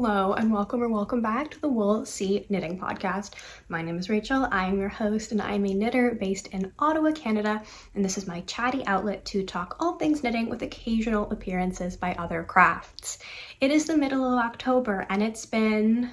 Hello and welcome back to the Wool Sea Knitting Podcast. My name is Rachel, I am your host and I'm a knitter based in Ottawa, Canada, and this is my chatty outlet to talk all things knitting with occasional appearances by other crafts. It is the middle of October and it's been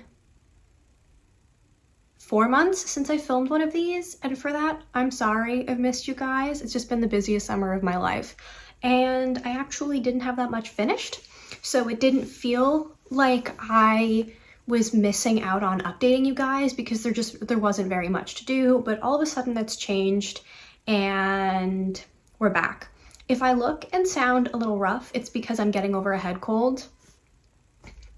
4 months since I filmed one of these, and for that, I'm sorry I've missed you guys. It's just been the busiest summer of my life. And I actually didn't have that much finished, so it didn't feel like I was missing out on updating you guys because there wasn't very much to do, but all of a sudden that's changed and we're back. If I look and sound a little rough, it's because I'm getting over a head cold.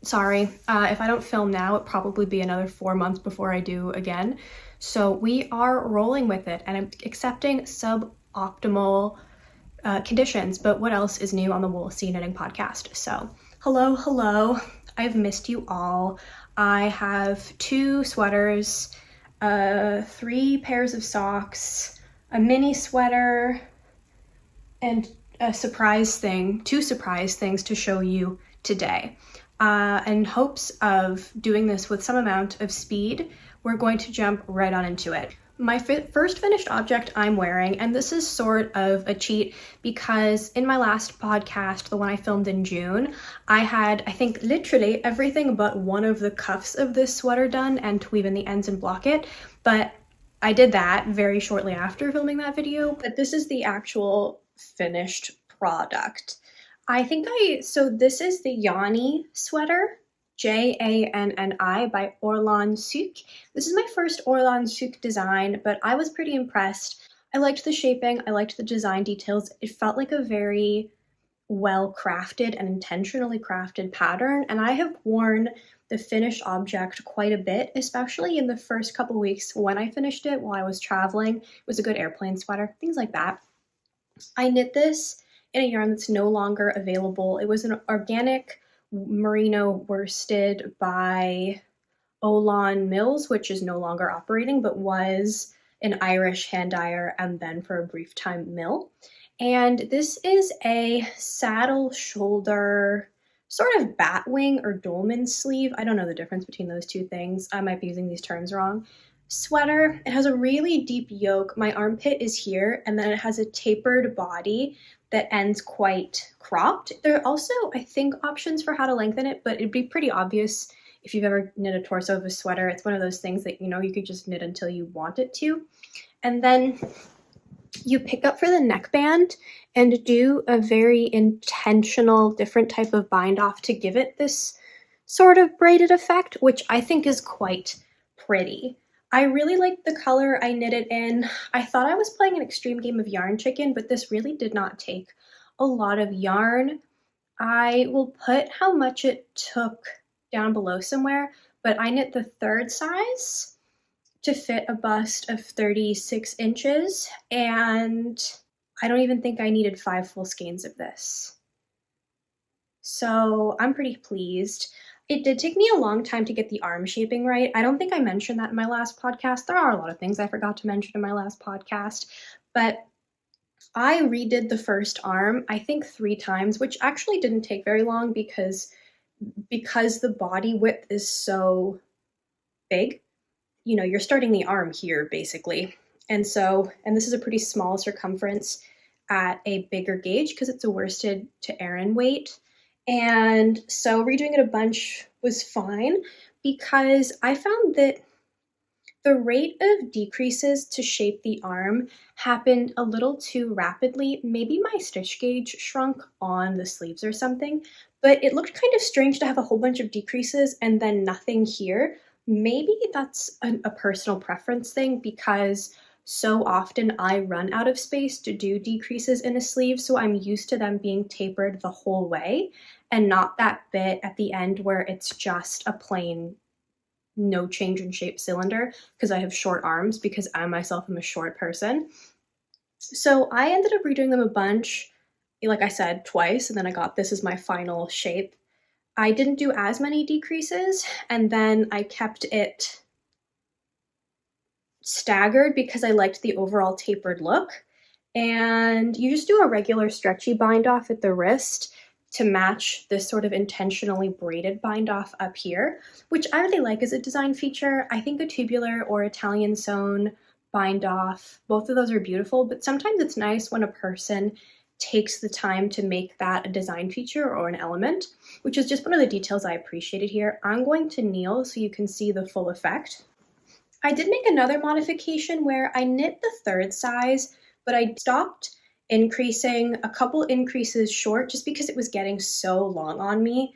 Sorry, if I don't film now, it'll probably be another 4 months before I do again. So we are rolling with it and I'm accepting suboptimal conditions, but what else is new on the Wool Sea Knitting Podcast? So hello, I've missed you all. I have 2 sweaters, 3 pairs of socks, a mini sweater, and two surprise things to show you today. In hopes of doing this with some amount of speed, we're going to jump right on into it. My first finished object I'm wearing, and this is sort of a cheat because in my last podcast, the one I filmed in June, I had, I think, literally everything but one of the cuffs of this sweater done and to weave in the ends and block it, but I did that very shortly after filming that video, but this is the actual finished product. So this is the Yanni sweater, Janni by Orlan Souk. This is my first Orlan Souk design, but I was pretty impressed. I liked the shaping, I liked the design details. It felt like a very well crafted and intentionally crafted pattern, and I have worn the finished object quite a bit, especially in the first couple weeks when I finished it while I was traveling. It was a good airplane sweater, things like that. I knit this in a yarn that's no longer available. It was an organic merino worsted by Olan Mills, which is no longer operating, but was an Irish hand dyer and then for a brief time mill. And this is a saddle shoulder, sort of batwing or dolman sleeve. I don't know the difference between those two things. I might be using these terms wrong. Sweater. It has a really deep yoke. My armpit is here, and then it has a tapered body that ends quite cropped. There are also, I think, options for how to lengthen it, but it'd be pretty obvious if you've ever knit a torso of a sweater. It's one of those things that, you could just knit until you want it to. And then you pick up for the neckband and do a very intentional, different type of bind off to give it this sort of braided effect, which I think is quite pretty. I really liked the color I knit it in. I thought I was playing an extreme game of yarn chicken, but this really did not take a lot of yarn. I will put how much it took down below somewhere, but I knit the 3rd size to fit a bust of 36 inches, and I don't even think I needed 5 full skeins of this. So I'm pretty pleased. It did take me a long time to get the arm shaping right. I don't think I mentioned that in my last podcast. There are a lot of things I forgot to mention in my last podcast, but I redid the first arm, I think 3 times, which actually didn't take very long because the body width is so big. You're starting the arm here basically. And this is a pretty small circumference at a bigger gauge because it's a worsted to Aran weight. And so redoing it a bunch was fine because I found that the rate of decreases to shape the arm happened a little too rapidly. Maybe my stitch gauge shrunk on the sleeves or something, but it looked kind of strange to have a whole bunch of decreases and then nothing here. Maybe that's a personal preference thing because so often I run out of space to do decreases in a sleeve, so I'm used to them being tapered the whole way and not that bit at the end where it's just a plain no change in shape cylinder because I have short arms because I myself am a short person. So I ended up redoing them a bunch, like I said, twice, and then I got this as my final shape. I didn't do as many decreases, and then I kept it staggered because I liked the overall tapered look. And you just do a regular stretchy bind off at the wrist to match this sort of intentionally braided bind off up here, which I really like as a design feature. I think a tubular or Italian sewn bind off, both of those are beautiful, but sometimes it's nice when a person takes the time to make that a design feature or an element, which is just one of the details I appreciated here. I'm going to kneel so you can see the full effect. I did make another modification where I knit the third size, but I stopped increasing a couple increases short just because it was getting so long on me.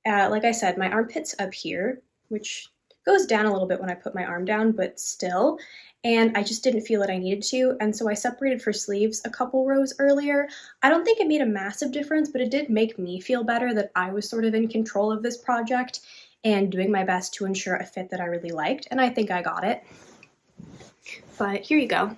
Like I said, my armpit's up here, which goes down a little bit when I put my arm down, but still. And I just didn't feel that I needed to, and so I separated for sleeves a couple rows earlier. I don't think it made a massive difference, but it did make me feel better that I was sort of in control of this project and doing my best to ensure a fit that I really liked, and I think I got it. But here you go.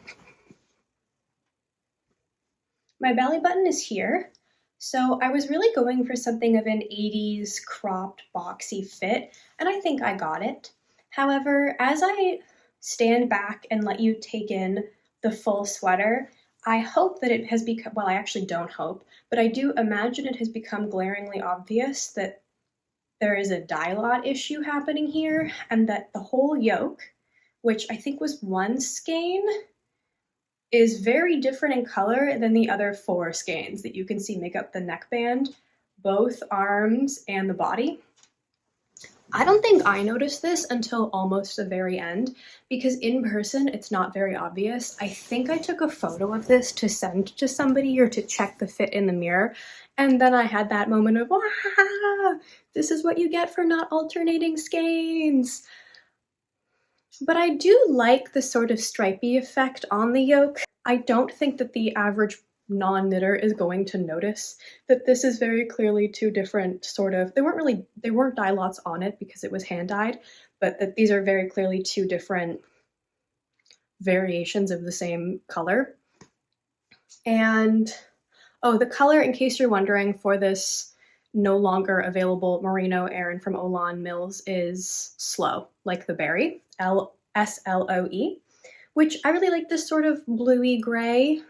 My belly button is here. So I was really going for something of an 80s cropped boxy fit, and I think I got it. However, as I stand back and let you take in the full sweater, I hope that it has become, well, I actually don't hope, but I do imagine it has become glaringly obvious that there is a dye lot issue happening here, and that the whole yoke, which I think was one skein, is very different in color than the other 4 skeins that you can see make up the neckband, both arms and the body. I don't think I noticed this until almost the very end, because in person it's not very obvious. I think I took a photo of this to send to somebody or to check the fit in the mirror, and then I had that moment of, wow, this is what you get for not alternating skeins. But I do like the sort of stripy effect on the yoke. I don't think that the average non-knitter is going to notice that this is very clearly 2 different sort of, they weren't dye lots on it because it was hand dyed, but that these are very clearly 2 different variations of the same color. And, oh, the color, in case you're wondering, for this no longer available merino Aran from Olan Mills is Sloe, like the berry, S-L-O-E, which I really like this sort of bluey gray.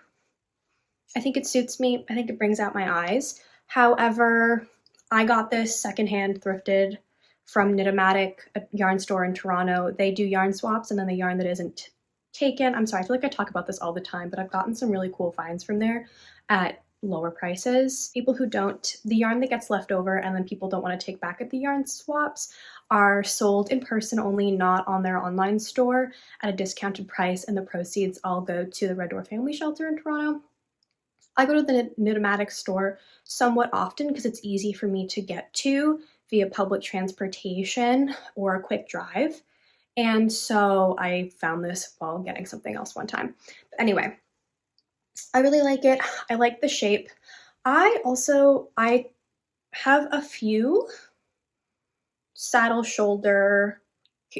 I think it suits me. I think it brings out my eyes. However, I got this secondhand thrifted from Knitomatic, a yarn store in Toronto. They do yarn swaps, and then the yarn that isn't taken, I'm sorry, I feel like I talk about this all the time, but I've gotten some really cool finds from there at lower prices. People who don't, the yarn that gets left over and then people don't want to take back at the yarn swaps are sold in person only, not on their online store, at a discounted price, and the proceeds all go to the Red Door Family Shelter in Toronto. I go to the Knitomatic store somewhat often because it's easy for me to get to via public transportation or a quick drive. And so I found this while getting something else one time. But anyway, I really like it. I like the shape. I have a few saddle shoulder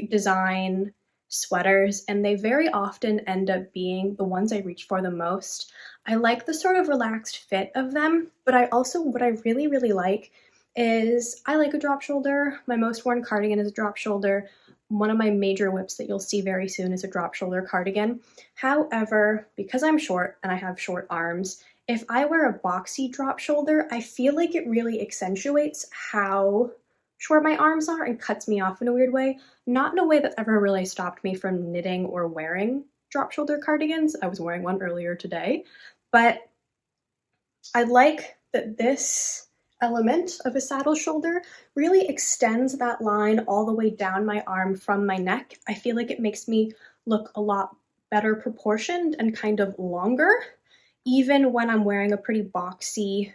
design sweaters, and they very often end up being the ones I reach for the most. I like the sort of relaxed fit of them, but what I really, really like is I like a drop shoulder. My most worn cardigan is a drop shoulder. One of my major whips that you'll see very soon is a drop shoulder cardigan. However, because I'm short and I have short arms, if I wear a boxy drop shoulder, I feel like it really accentuates how short my arms are and cuts me off in a weird way. Not in a way that ever really stopped me from knitting or wearing drop shoulder cardigans. I was wearing one earlier today, but I like that this element of a saddle shoulder really extends that line all the way down my arm from my neck. I feel like it makes me look a lot better proportioned and kind of longer, even when I'm wearing a pretty boxy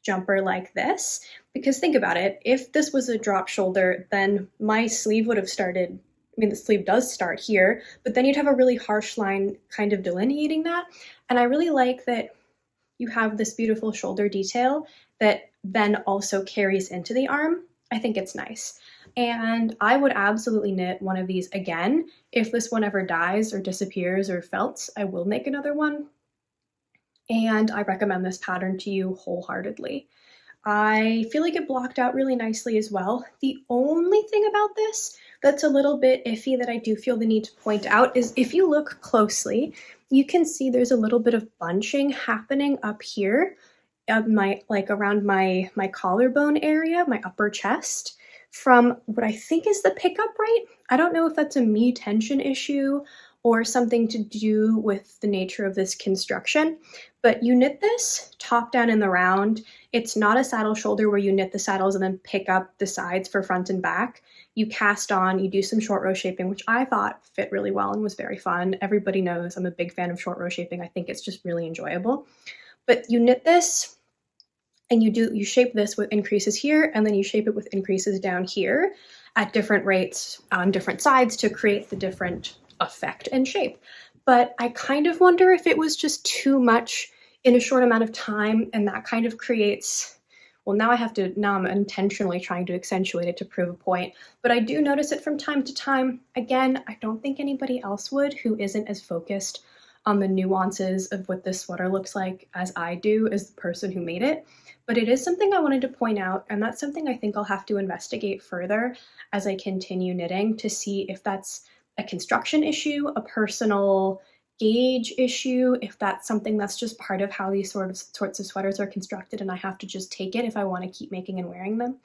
jumper like this. Because think about it, if this was a drop shoulder, then my sleeve would have started, I mean, the sleeve does start here, but then you'd have a really harsh line kind of delineating that. And I really like that you have this beautiful shoulder detail that then also carries into the arm. I think it's nice. And I would absolutely knit one of these again. If this one ever dies or disappears or felts, I will make another one. And I recommend this pattern to you wholeheartedly. I feel like it blocked out really nicely as well. The only thing about this that's a little bit iffy that I do feel the need to point out is if you look closely, you can see there's a little bit of bunching happening up here. around my collarbone area, my upper chest, from what I think is the pickup right. I don't know if that's a me tension issue or something to do with the nature of this construction, but you knit this top down in the round. It's not a saddle shoulder where you knit the saddles and then pick up the sides for front and back. You cast on, you do some short row shaping, which I thought fit really well and was very fun. Everybody knows I'm a big fan of short row shaping. I think it's just really enjoyable. But you knit this and you shape this with increases here, and then you shape it with increases down here at different rates on different sides to create the different effect and shape. But I kind of wonder if it was just too much in a short amount of time, and that kind of creates, well, now I'm intentionally trying to accentuate it to prove a point, but I do notice it from time to time. Again, I don't think anybody else would who isn't as focused on the nuances of what this sweater looks like as I do as the person who made it. But it is something I wanted to point out, and that's something I think I'll have to investigate further as I continue knitting to see if that's a construction issue, a personal gauge issue, if that's something that's just part of how these sorts of sweaters are constructed and I have to just take it if I want to keep making and wearing them,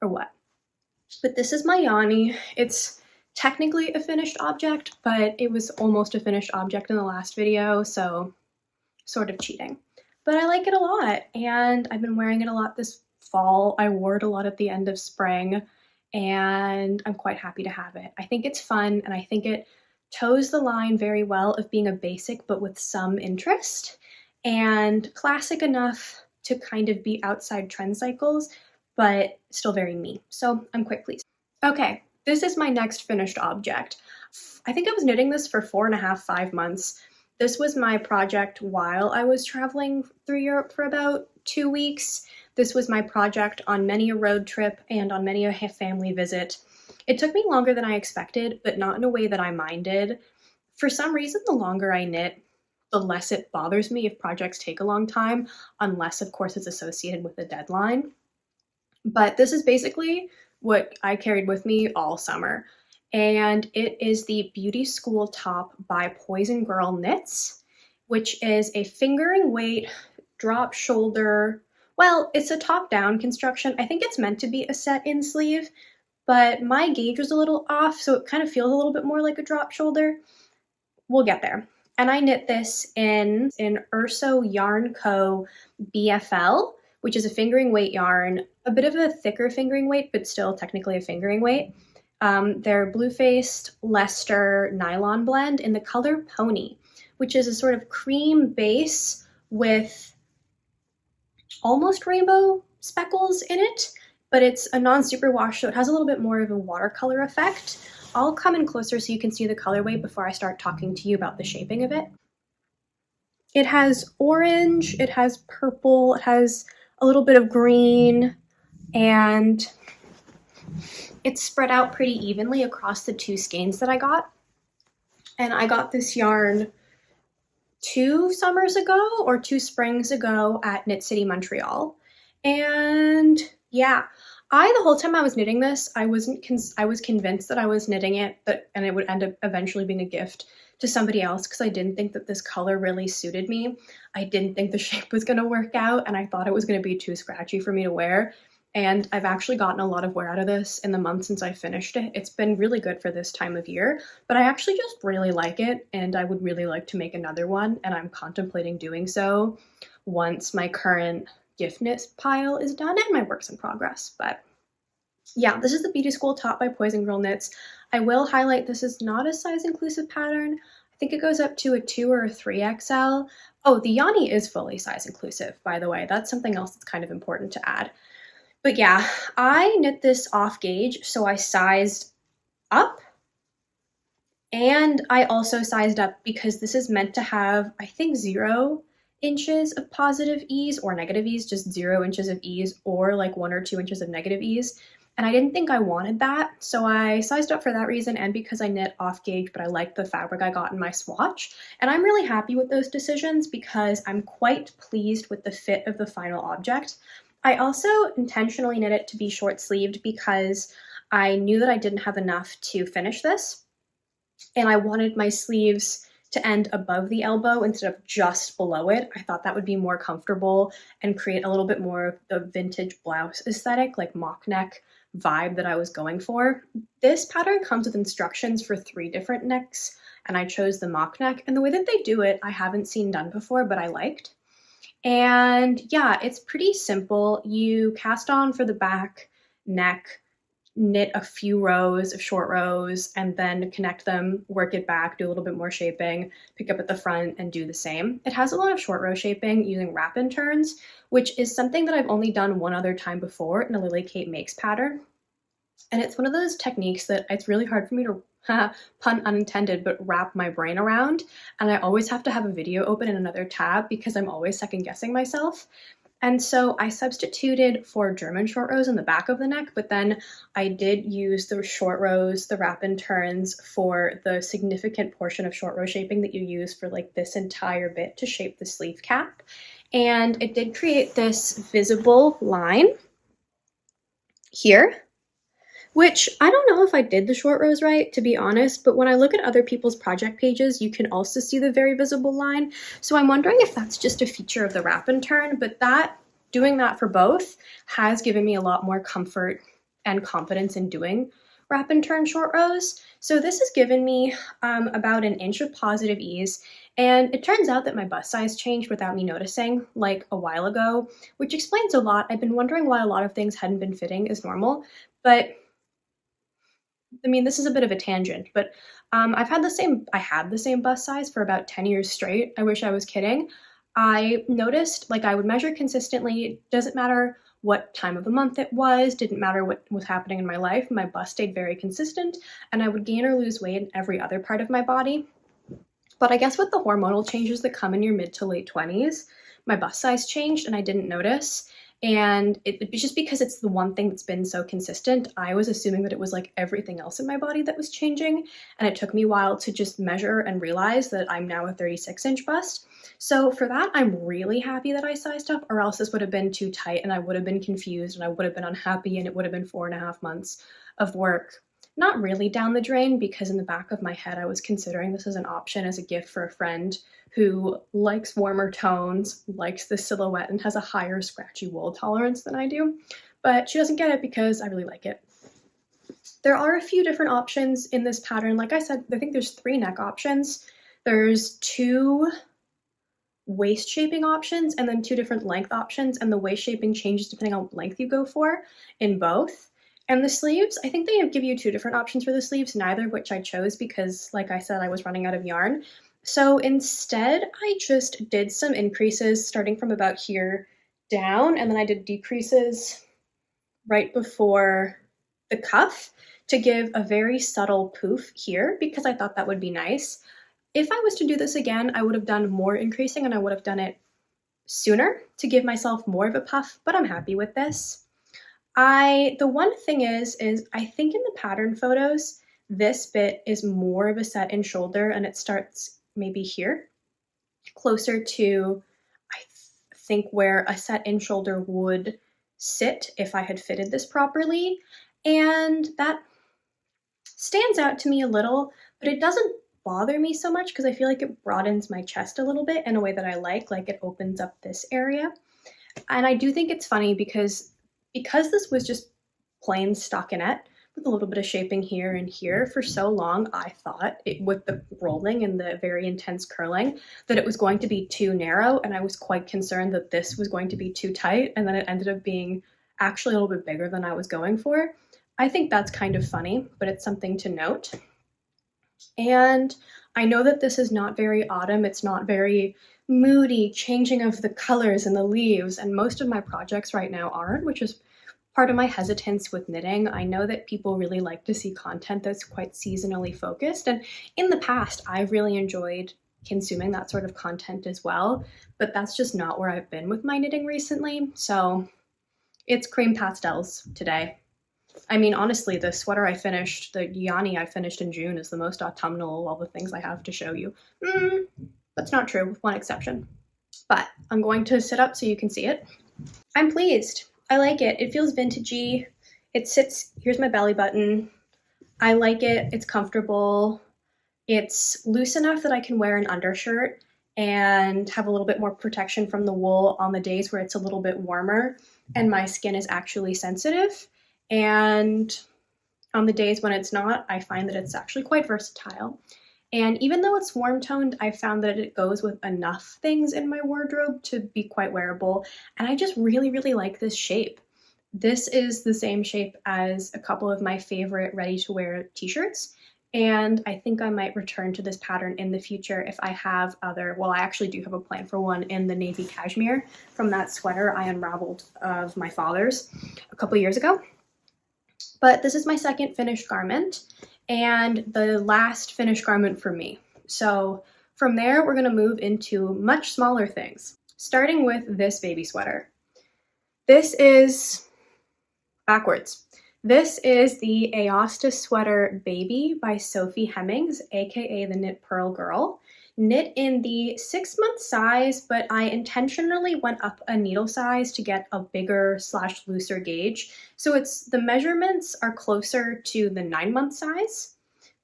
or what. But this is my Yanni. It's technically a finished object, but it was almost a finished object in the last video, so sort of cheating. But I like it a lot, and I've been wearing it a lot this fall. I wore it a lot at the end of spring, and I'm quite happy to have it. I think it's fun, and I think it toes the line very well of being a basic but with some interest, and classic enough to kind of be outside trend cycles, but still very me. So I'm quite pleased. Okay, this is my next finished object. I think I was knitting this for 4.5, 5 months. This was my project while I was traveling through Europe for about 2 weeks. This was my project on many a road trip and on many a family visit. It took me longer than I expected, but not in a way that I minded. For some reason, the longer I knit, the less it bothers me if projects take a long time, unless, of course, it's associated with a deadline. But this is basically what I carried with me all summer. And it is the Beauty School top by Poison Girl Knits, which is a fingering weight, drop shoulder. Well, it's a top-down construction. I think it's meant to be a set-in sleeve, but my gauge was a little off, so it kind of feels a little bit more like a drop shoulder. We'll get there. And I knit this in Urso Yarn Co. BFL, which is a fingering weight yarn, a bit of a thicker fingering weight, but still technically a fingering weight. They're blue-faced Leicester nylon blend in the color Pony, which is a sort of cream base with almost rainbow speckles in it, but it's a non-superwash, so it has a little bit more of a watercolor effect. I'll come in closer so you can see the colorway before I start talking to you about the shaping of it. It has orange, it has purple, it has a little bit of green, and it's spread out pretty evenly across the 2 skeins that I got. And I got this yarn 2 summers ago or 2 springs ago at Knit City, Montreal. And yeah, the whole time I was knitting this, I was convinced that I was knitting it, and it would end up eventually being a gift to somebody else because I didn't think that this color really suited me. I didn't think the shape was going to work out, and I thought it was going to be too scratchy for me to wear. And I've actually gotten a lot of wear out of this in the month since I finished it. It's been really good for this time of year, but I actually just really like it, and I would really like to make another one, and I'm contemplating doing so once my current gift knit pile is done and my work's in progress. But yeah, this is the Beauty School top by Poison Girl Knits. I will highlight this is not a size inclusive pattern. I think it goes up to a 2 or a 3XL. Oh, the Yanni is fully size inclusive, by the way. That's something else that's kind of important to add. But yeah, I knit this off gauge, so I sized up, and I also sized up because this is meant to have, I think, 0 inches of positive ease or negative ease, just 0 inches of ease, or like 1 or 2 inches of negative ease. And I didn't think I wanted that, so I sized up for that reason and because I knit off gauge, but I liked the fabric I got in my swatch. And I'm really happy with those decisions because I'm quite pleased with the fit of the final object. I also intentionally knit it to be short-sleeved because I knew that I didn't have enough to finish this, and I wanted my sleeves to end above the elbow instead of just below it. I thought that would be more comfortable and create a little bit more of the vintage blouse aesthetic, like mock neck vibe that I was going for. This pattern comes with instructions for 3 different necks, and I chose the mock neck, and the way that they do it I haven't seen done before, but I liked. And yeah, it's pretty simple. You cast on for the back neck, knit a few rows of short rows, and then connect them, work it back, do a little bit more shaping, pick up at the front and do the same. It has a lot of short row shaping using wrap and turns, which is something that I've only done one other time before in a Lily Kate Makes pattern. And it's one of those techniques that it's really hard for me to, pun unintended, but wrap my brain around. And I always have to have a video open in another tab because I'm always second guessing myself. And so I substituted for German short rows in the back of the neck, but then I did use the short rows, the wrap and turns for the significant portion of short row shaping that you use for like this entire bit to shape the sleeve cap. And it did create this visible line here, which I don't know if I did the short rows right, to be honest, but when I look at other people's project pages, you can also see the very visible line. So I'm wondering if that's just a feature of the wrap and turn, but doing that for both has given me a lot more comfort and confidence in doing wrap and turn short rows. So this has given me about an inch of positive ease. And it turns out that my bust size changed without me noticing like a while ago, which explains a lot. I've been wondering why a lot of things hadn't been fitting as normal, but I mean, this is a bit of a tangent, but I had the same bust size for about 10 years straight. I wish I was kidding. I noticed like I would measure consistently. Doesn't matter what time of the month it was, didn't matter what was happening in my life. My bust stayed very consistent, and I would gain or lose weight in every other part of my body. But I guess with the hormonal changes that come in your mid to late 20s, my bust size changed and I didn't notice. And it's just because it's the one thing that's been so consistent, I was assuming that it was like everything else in my body that was changing. And it took me a while to just measure and realize that I'm now a 36-inch bust. So for that, I'm really happy that I sized up, or else this would have been too tight and I would have been confused and I would have been unhappy and it would have been 4.5 months of work. Not really down the drain, because in the back of my head, I was considering this as an option as a gift for a friend who likes warmer tones, likes the silhouette, and has a higher scratchy wool tolerance than I do. But she doesn't get it because I really like it. There are a few different options in this pattern. Like I said, I think there's 3 neck options. There's 2 waist shaping options and then 2 different length options, and the waist shaping changes depending on what length you go for in both. And the sleeves, I think they give you 2 different options for the sleeves, neither of which I chose because, like I said, I was running out of yarn. So instead, I just did some increases starting from about here down, and then I did decreases right before the cuff to give a very subtle poof here because I thought that would be nice. If I was to do this again, I would have done more increasing and I would have done it sooner to give myself more of a puff, but I'm happy with this. The one thing is I think in the pattern photos, this bit is more of a set in shoulder and it starts maybe here, closer to, I think, where a set in shoulder would sit if I had fitted this properly. And that stands out to me a little, but it doesn't bother me so much because I feel like it broadens my chest a little bit in a way that I like it opens up this area. And I do think it's funny because this was just plain stockinette with a little bit of shaping here and here for so long, I thought with the rolling and the very intense curling that it was going to be too narrow, and I was quite concerned that this was going to be too tight, and then it ended up being actually a little bit bigger than I was going for. I think that's kind of funny, but it's something to note. And I know that this is not very autumn, it's not very moody changing of the colors and the leaves, and most of my projects right now aren't, which is part of my hesitance with knitting. I know that people really like to see content that's quite seasonally focused, and in the past I've really enjoyed consuming that sort of content as well, but that's just not where I've been with my knitting recently. So it's cream pastels today. I mean, honestly, the sweater I finished, the Yanni I finished in June, is the most autumnal of all the things I have to show you. That's not true, with one exception. But I'm going to sit up so you can see it. I'm pleased. I like it. It feels vintagey. It sits, here's my belly button. I like it. It's comfortable. It's loose enough that I can wear an undershirt and have a little bit more protection from the wool on the days where it's a little bit warmer and my skin is actually sensitive. And on the days when it's not, I find that it's actually quite versatile. And even though it's warm toned, I found that it goes with enough things in my wardrobe to be quite wearable. And I just really, really like this shape. This is the same shape as a couple of my favorite ready-to-wear t-shirts. And I think I might return to this pattern in the future if I have other, well, I actually do have a plan for one in the navy cashmere from that sweater I unraveled of my father's a couple years ago. But this is my second finished garment and the last finished garment for me. So from there, we're gonna move into much smaller things, starting with this baby sweater. This is backwards. This is the Aosta Sweater Baby by Sophie Hemmings, aka the Knit Pearl Girl. Knit in the 6-month size, but I intentionally went up a needle size to get a bigger / looser gauge. So the measurements are closer to the 9-month size,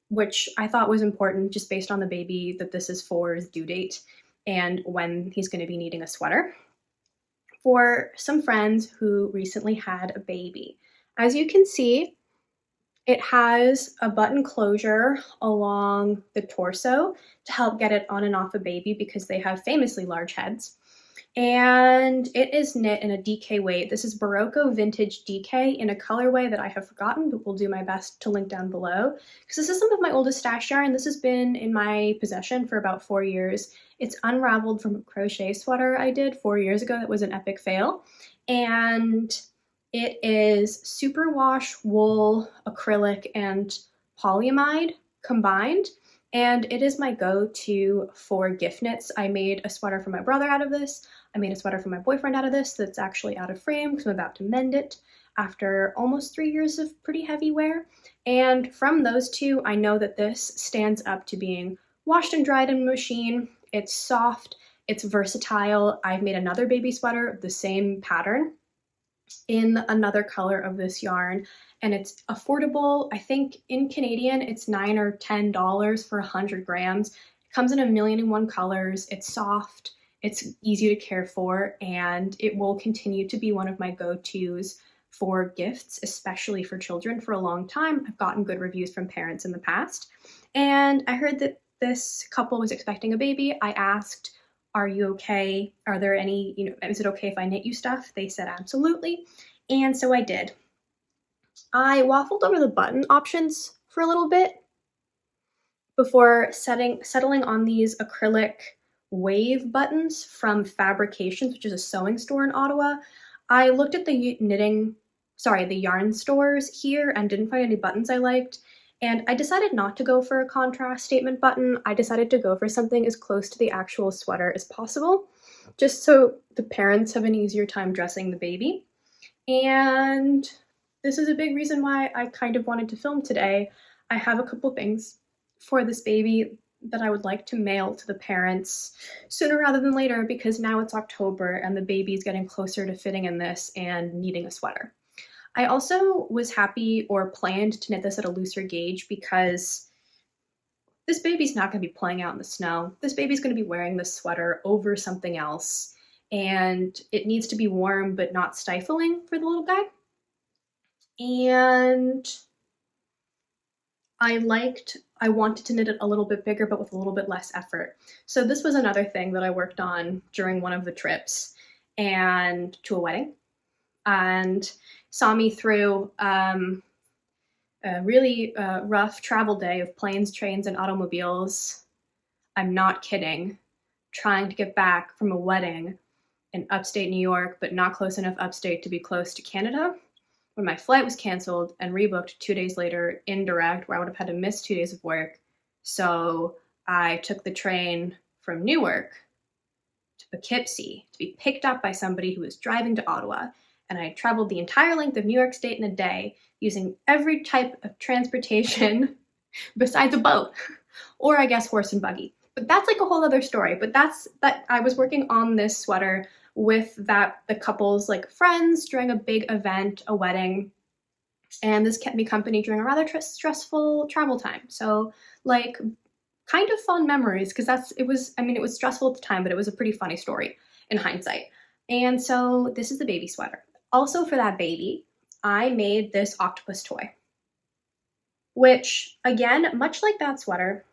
which I thought was important just based on the baby that this is for, his due date, and when he's going to be needing a sweater. For some friends who recently had a baby. As you can see, it has a button closure along the torso to help get it on and off a baby because they have famously large heads. And it is knit in a DK weight. This is Barocco Vintage DK in a colorway that I have forgotten, but will do my best to link down below. Because this is some of my oldest stash yarn. This has been in my possession for about 4 years. It's unraveled from a crochet sweater I did 4 years ago that was an epic fail. And it is superwash, wool, acrylic, and polyamide combined. And it is my go-to for gift knits. I made a sweater for my brother out of this. I made a sweater for my boyfriend out of this that's actually out of frame because I'm about to mend it after almost 3 years of pretty heavy wear. And from those two, I know that this stands up to being washed and dried in a machine. It's soft, it's versatile. I've made another baby sweater of the same pattern in another color of this yarn, and it's affordable. I think in Canadian it's $9 or $10 for 100 grams. It comes in a million and one colors. It's soft, it's easy to care for, and it will continue to be one of my go-tos for gifts, especially for children, for a long time. I've gotten good reviews from parents in the past, and I heard that this couple was expecting a baby. I asked, are you okay? Are there any, is it okay if I knit you stuff? They said absolutely. And so I did. I waffled over the button options for a little bit before settling on these acrylic wave buttons from Fabrications, which is a sewing store in Ottawa. I looked at the yarn stores here and didn't find any buttons I liked. And I decided not to go for a contrast statement button. I decided to go for something as close to the actual sweater as possible, just so the parents have an easier time dressing the baby. And this is a big reason why I kind of wanted to film today. I have a couple things for this baby that I would like to mail to the parents sooner rather than later, because now it's October and the baby's getting closer to fitting in this and needing a sweater. I also was happy or planned to knit this at a looser gauge because this baby's not going to be playing out in the snow. This baby's going to be wearing this sweater over something else, and it needs to be warm but not stifling for the little guy. And I wanted to knit it a little bit bigger but with a little bit less effort. So this was another thing that I worked on during one of the trips and to a wedding, and saw me through a really rough travel day of planes, trains, and automobiles. I'm not kidding. Trying to get back from a wedding in upstate New York, but not close enough upstate to be close to Canada, when my flight was canceled and rebooked 2 days later, indirect, where I would have had to miss 2 days of work. So I took the train from Newark to Poughkeepsie to be picked up by somebody who was driving to Ottawa. And I traveled the entire length of New York State in a day using every type of transportation besides a boat, or I guess horse and buggy. But that's like a whole other story. But that I was working on this sweater with the couple's like friends during a big event, a wedding, and this kept me company during a rather stressful travel time. So like kind of fun memories because it was stressful at the time, but it was a pretty funny story in hindsight. And so this is the baby sweater. Also for that baby, I made this octopus toy, which again, much like that sweater.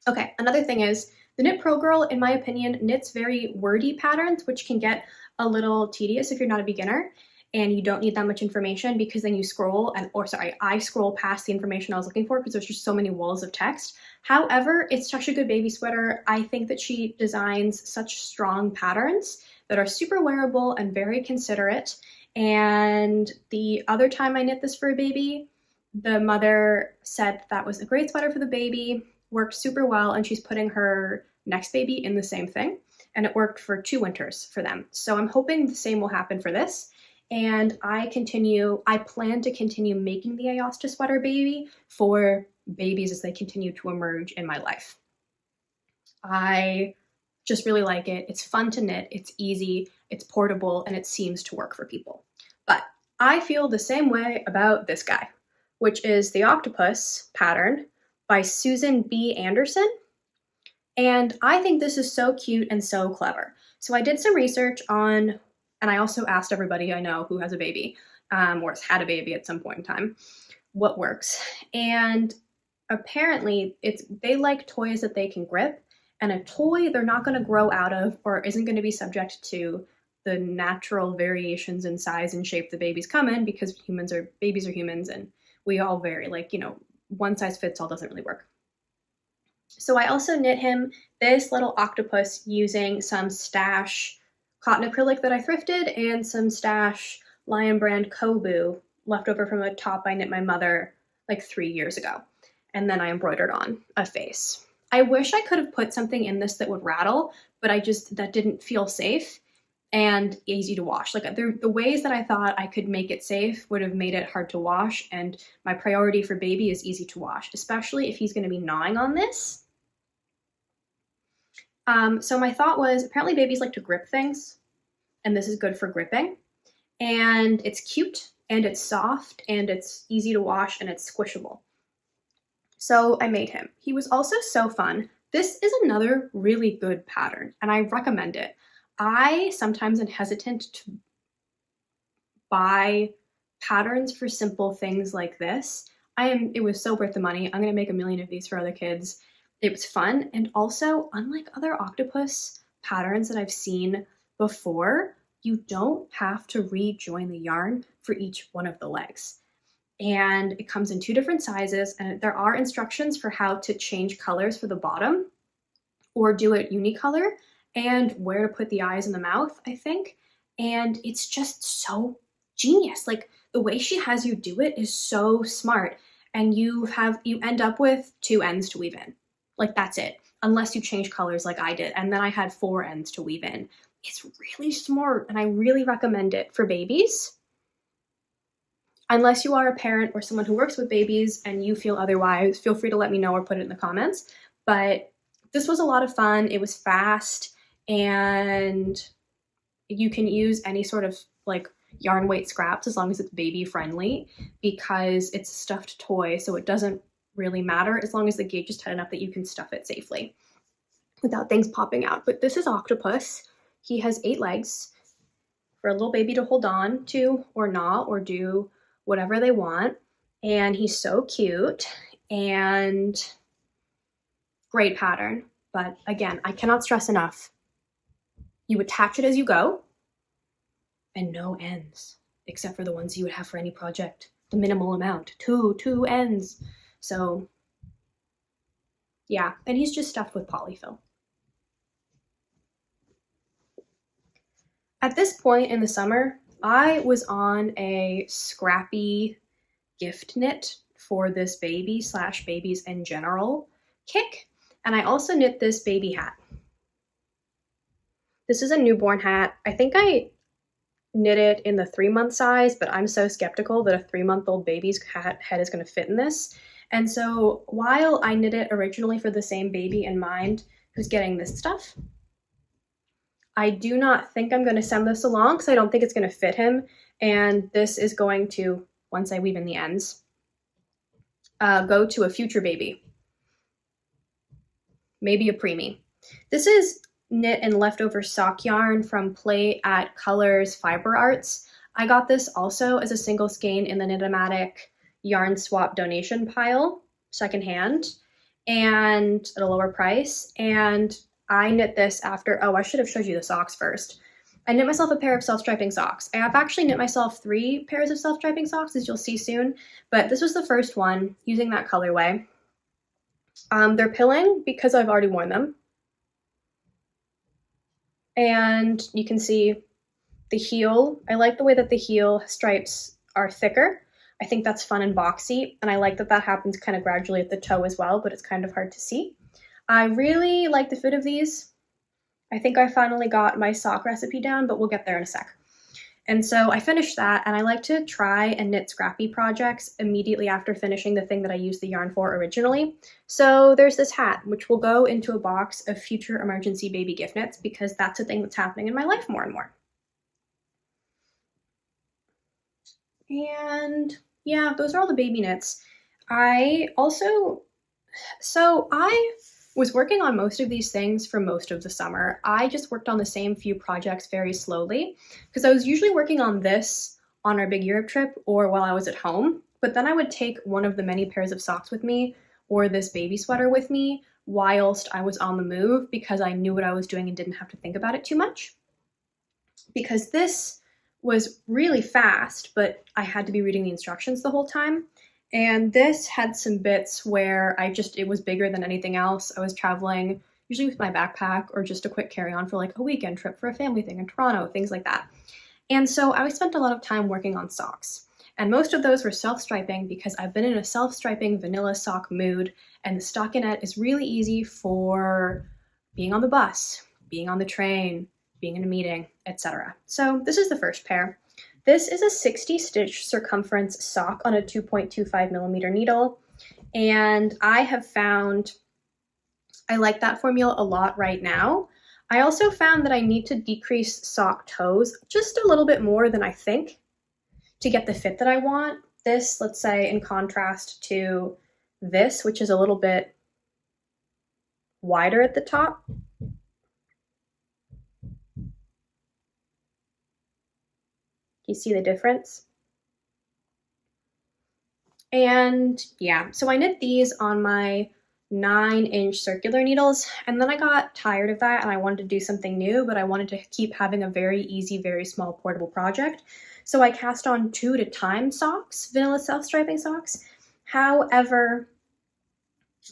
Okay, another thing is the Knit Pro Girl, in my opinion, knits very wordy patterns, which can get a little tedious if you're not a beginner and you don't need that much information, because then you scroll I scroll past the information I was looking for because there's just so many walls of text. However, it's such a good baby sweater. I think that she designs such strong patterns that are super wearable and very considerate. And the other time I knit this for a baby, the mother said that was a great sweater for the baby, worked super well, and she's putting her next baby in the same thing. And it worked for 2 winters for them. So I'm hoping the same will happen for this. And I plan to continue making the Aosta sweater baby for babies as they continue to emerge in my life. I just really like it. It's fun to knit, it's easy, it's portable, and it seems to work for people. But I feel the same way about this guy, which is the octopus pattern by Susan B. Anderson. And I think this is so cute and so clever. So I did some research on, and I also asked everybody I know who has a baby, or has had a baby at some point in time, what works. And apparently they like toys that they can grip, and a toy they're not going to grow out of or isn't going to be subject to the natural variations in size and shape the babies come in, because babies are humans and we all vary. Like, one size fits all doesn't really work. So I also knit him this little octopus using some Stash cotton acrylic that I thrifted and some Stash Lion Brand Kobu left over from a top I knit my mother like 3 years ago. And then I embroidered on a face. I wish I could have put something in this that would rattle, but that didn't feel safe and easy to wash. Like the ways that I thought I could make it safe would have made it hard to wash, and my priority for baby is easy to wash, especially if he's going to be gnawing on this. So my thought was, apparently babies like to grip things, and this is good for gripping, and it's cute, and it's soft, and it's easy to wash, and it's squishable. So I made him. He was also so fun. This is another really good pattern, and I recommend it. I sometimes am hesitant to buy patterns for simple things like this. It was so worth the money. I'm going to make a million of these for other kids. It was fun, and also, unlike other octopus patterns that I've seen before, you don't have to rejoin the yarn for each one of the legs. And it comes in 2 different sizes, and there are instructions for how to change colors for the bottom or do it unicolor, and where to put the eyes and the mouth, I think. And it's just so genius. Like, the way she has you do it is so smart, and you end up with 2 ends to weave in. Like, that's it, unless you change colors like I did, and then I had 4 ends to weave in. It's really smart, and I really recommend it for babies. Unless you are a parent or someone who works with babies and you feel otherwise, feel free to let me know or put it in the comments. But this was a lot of fun. It was fast, and you can use any sort of like yarn weight scraps as long as it's baby friendly, because it's a stuffed toy, so it doesn't really matter as long as the gauge is tight enough that you can stuff it safely without things popping out. But this is Octopus. He has 8 legs for a little baby to hold on to or gnaw or do whatever they want. And he's so cute and great pattern. But again, I cannot stress enough. You attach it as you go, and no ends, except for the ones you would have for any project. The minimal amount, two ends. So yeah, and he's just stuffed with polyfill. At this point in the summer, I was on a scrappy gift knit for this baby / babies in general kick, and I also knit this baby hat. This is a newborn hat. I think I knit it in the 3-month size, but I'm so skeptical that a 3-month-old baby's head is going to fit in this. And so while I knit it originally for the same baby in mind who's getting this stuff, I do not think I'm going to send this along because I don't think it's going to fit him. And this is going to, once I weave in the ends, go to a future baby. maybe a preemie. This is knit and leftover sock yarn from Play at Colors Fiber Arts. I got this also as a single skein in the Knit-O-Matic yarn swap donation pile, secondhand, and at a lower price. And I knit this after, oh, I should have showed you the socks first. I knit myself a pair of self-striping socks. I have actually knit myself 3 pairs of self-striping socks, as you'll see soon, but this was the first one using that colorway. They're pilling because I've already worn them. And you can see the heel. I like the way that the heel stripes are thicker. I think that's fun and boxy, and I like that that happens kind of gradually at the toe as well, but it's kind of hard to see. I really like the fit of these. I think I finally got my sock recipe down, but we'll get there in a sec. And so I finished that, and I like to try and knit scrappy projects immediately after finishing the thing that I used the yarn for originally. So there's this hat, which will go into a box of future emergency baby gift knits because that's a thing that's happening in my life more and more. And yeah, those are all the baby knits. I was working on most of these things for most of the summer. I just worked on the same few projects very slowly because I was usually working on this on our big Europe trip or while I was at home, but then I would take one of the many pairs of socks with me or this baby sweater with me whilst I was on the move because I knew what I was doing and didn't have to think about it too much. Because this was really fast, but I had to be reading the instructions the whole time. And this had some bits where it was bigger than anything else. I was traveling usually with my backpack or just a quick carry-on for like a weekend trip for a family thing in Toronto, things like that. And so I spent a lot of time working on socks. And most of those were self-striping because I've been in a self-striping vanilla sock mood, and the stockinette is really easy for being on the bus, being on the train, being in a meeting, etc. So this is the first pair. This is a 60 stitch circumference sock on a 2.25 millimeter needle. And I have found I like that formula a lot right now. I also found that I need to decrease sock toes just a little bit more than I think to get the fit that I want. This, let's say, in contrast to this, which is a little bit wider at the top. You see the difference? And yeah, so I knit these on my 9-inch circular needles, and then I got tired of that and I wanted to do something new, but I wanted to keep having a very easy, very small portable project. So I cast on 2 at a time socks, vanilla self-striping socks. However,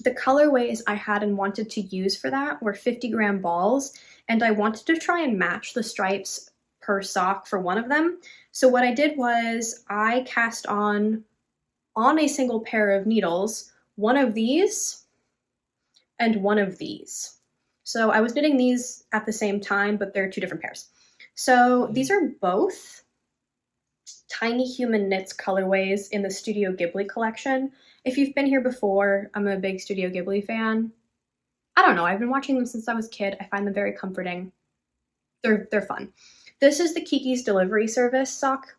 the colorways I had and wanted to use for that were 50-gram balls, and I wanted to try and match the stripes per sock for one of them. So what I did was I cast on a single pair of needles, one of these and one of these. So I was knitting these at the same time, but they're 2 different pairs. So these are both Tiny Human Knits colorways in the Studio Ghibli collection. If you've been here before, I'm a big Studio Ghibli fan. I don't know, I've been watching them since I was a kid. I find them very comforting. They're fun. This is the Kiki's Delivery Service sock.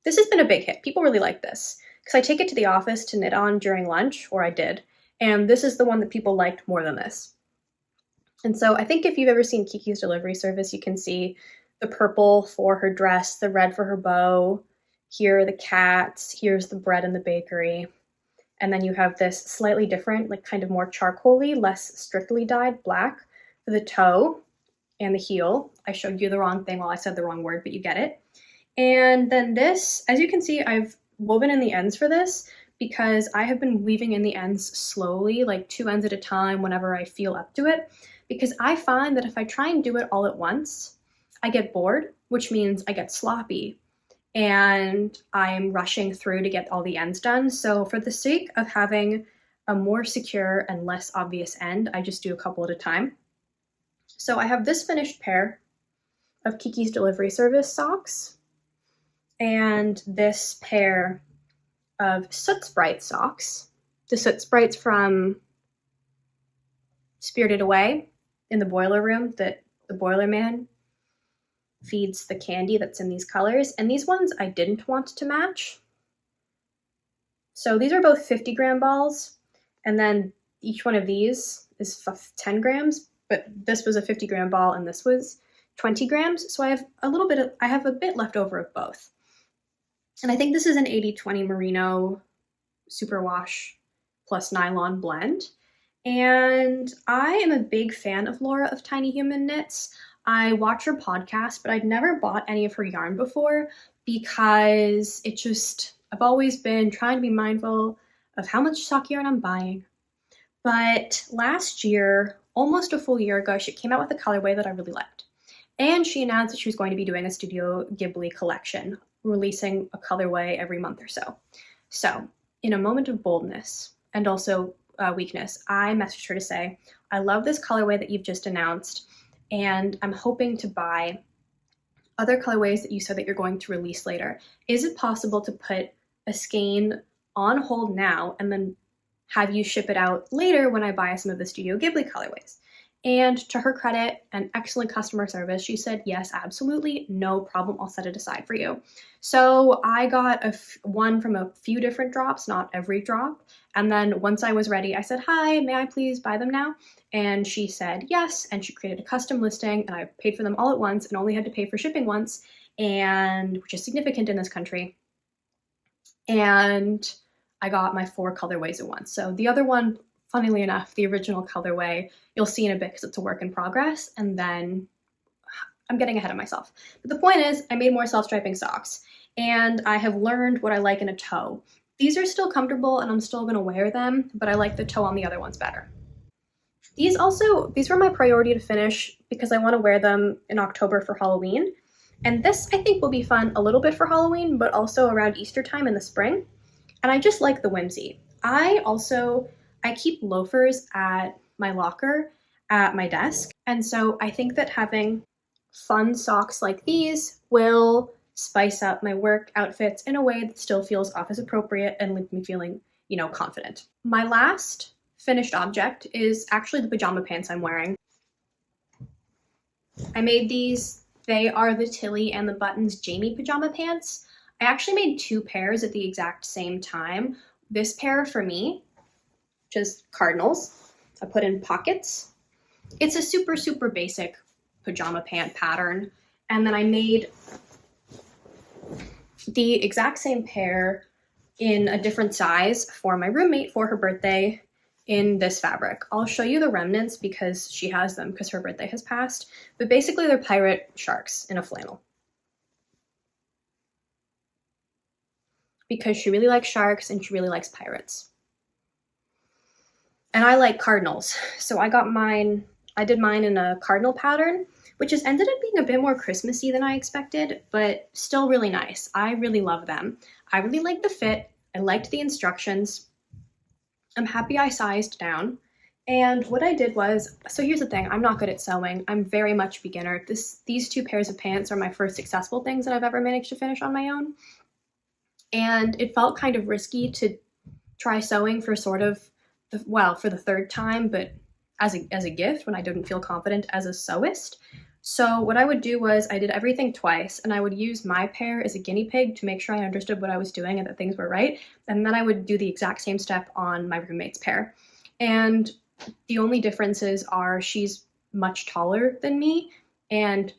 This has been a big hit. People really like this because I take it to the office to knit on during lunch, or I did, and this is the one that people liked more than this. And so I think if you've ever seen Kiki's Delivery Service, you can see the purple for her dress, the red for her bow, here are the cats, here's the bread in the bakery, and then you have this slightly different, like kind of more charcoaly, less strictly dyed black for the toe and the heel. I showed you the wrong thing while I said the wrong word, but you get it. And then this, as you can see, I've woven in the ends for this because I have been weaving in the ends slowly, like 2 ends at a time whenever I feel up to it, because I find that if I try and do it all at once, I get bored, which means I get sloppy and I'm rushing through to get all the ends done. So for the sake of having a more secure and less obvious end, I just do a couple at a time. So I have this finished pair of Kiki's Delivery Service socks and this pair of Soot Sprite socks. The Soot Sprites from Spirited Away in the boiler room that the boiler man feeds the candy that's in these colors. And these ones I didn't want to match. So these are both 50-gram balls. And then each one of these is 10 grams, but this was a 50-gram ball and this was 20 grams. So I have a bit left over of both. And I think this is an 80-20 merino superwash plus nylon blend. And I am a big fan of Laura of Tiny Human Knits. I watch her podcast, but I'd never bought any of her yarn before because I've always been trying to be mindful of how much sock yarn I'm buying. But last year, almost a full year ago, she came out with a colorway that I really liked. And she announced that she was going to be doing a Studio Ghibli collection, releasing a colorway every month or so. So, in a moment of boldness and also weakness, I messaged her to say, I love this colorway that you've just announced, and I'm hoping to buy other colorways that you said that you're going to release later. Is it possible to put a skein on hold now and then have you ship it out later when I buy some of the Studio Ghibli colorways? And to her credit and excellent customer service, she said, yes, absolutely, no problem, I'll set it aside for you. So I got one from a few different drops, not every drop. And then once I was ready, I said, hi, may I please buy them now? And she said yes, and she created a custom listing, and I paid for them all at once and only had to pay for shipping once, and which is significant in this country. And I got my 4 colorways at once. So the other one, funnily enough, the original colorway, you'll see in a bit because it's a work in progress, and then I'm getting ahead of myself. But the point is, I made more self-striping socks, and I have learned what I like in a toe. These are still comfortable, and I'm still going to wear them, but I like the toe on the other ones better. These were my priority to finish because I want to wear them in October for Halloween. And this, I think, will be fun a little bit for Halloween, but also around Easter time in the spring. And I just like the whimsy. I keep loafers at my locker at my desk. And so I think that having fun socks like these will spice up my work outfits in a way that still feels office appropriate and leave me feeling, confident. My last finished object is actually the pajama pants I'm wearing. I made these. They are the Tilly and the Buttons Jamie pajama pants. I actually made 2 pairs at the exact same time. This pair for me, which is Cardinals, I put in pockets. It's a super, super basic pajama pant pattern. And then I made the exact same pair in a different size for my roommate for her birthday in this fabric. I'll show you the remnants because she has them because her birthday has passed. But basically they're pirate sharks in a flannel. Because she really likes sharks and she really likes pirates. And I like cardinals. So I did mine in a cardinal pattern, which has ended up being a bit more Christmassy than I expected, but still really nice. I really love them. I really like the fit. I liked the instructions. I'm happy I sized down. And what I did was, so here's the thing, I'm not good at sewing. I'm very much beginner. These 2 pairs of pants are my first successful things that I've ever managed to finish on my own. And it felt kind of risky to try sewing for for the 3rd time, but as a gift when I didn't feel confident as a sewist. So what I would do was I did everything twice, and I would use my pair as a guinea pig to make sure I understood what I was doing and that things were right. And then I would do the exact same step on my roommate's pair. And the only differences are she's much taller than me and